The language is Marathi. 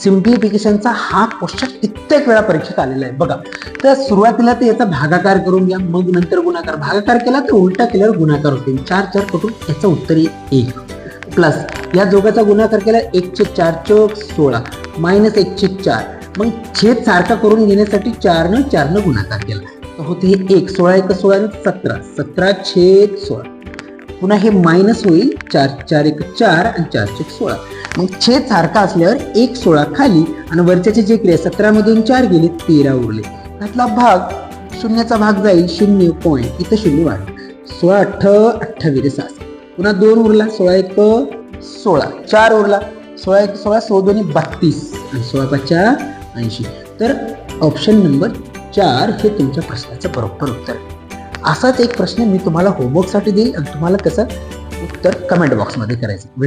सिम्प्लिफिकेशनचा हा क्वेश्चन कित्येक वेळा परीक्षेत आलेला आहे बघा. तर सुरुवातीला ते याचा भागाकार करून घ्या, मग नंतर गुणाकार. भागाकार केला तर उलटा केल्यावर गुणाकार होते. 4 4 कटून याचं उत्तर येईल 1 प्लस या दोघाचा गुणाकार केला 1/4 चौक 16 मायनस 1/4. मग छेद सारखा करून घेण्यासाठी 4 ने गुणाकार केला तर होते हे 1. 16 1 16 17 17/16. पुन्हा हे मायनस होईल 4 4 1 4 आणि 4 1 16. मग छेद सारखा असल्यावर 1 16 खाली आणि वरच्याचे जे क्रिया 17 मधून 4 गेले 13 उरले. त्यातला भाग शून्याचा भाग जाईल 0 पॉईंट, इथं 0 वाढ. 16 8 28 6. पुन्हा 2 उरला 16 1 16. 4 उरला 16 1 16 16 2 32 आणि 16 5 80. तर ऑप्शन नंबर 4 हे तुमच्या प्रश्नाचं बरोबर उत्तर आहे. असाच एक प्रश्न मी तुम्हाला होमवर्कसाठी देईल आणि तुम्हाला कसं उत्तर कमेंट बॉक्समध्ये करायचं.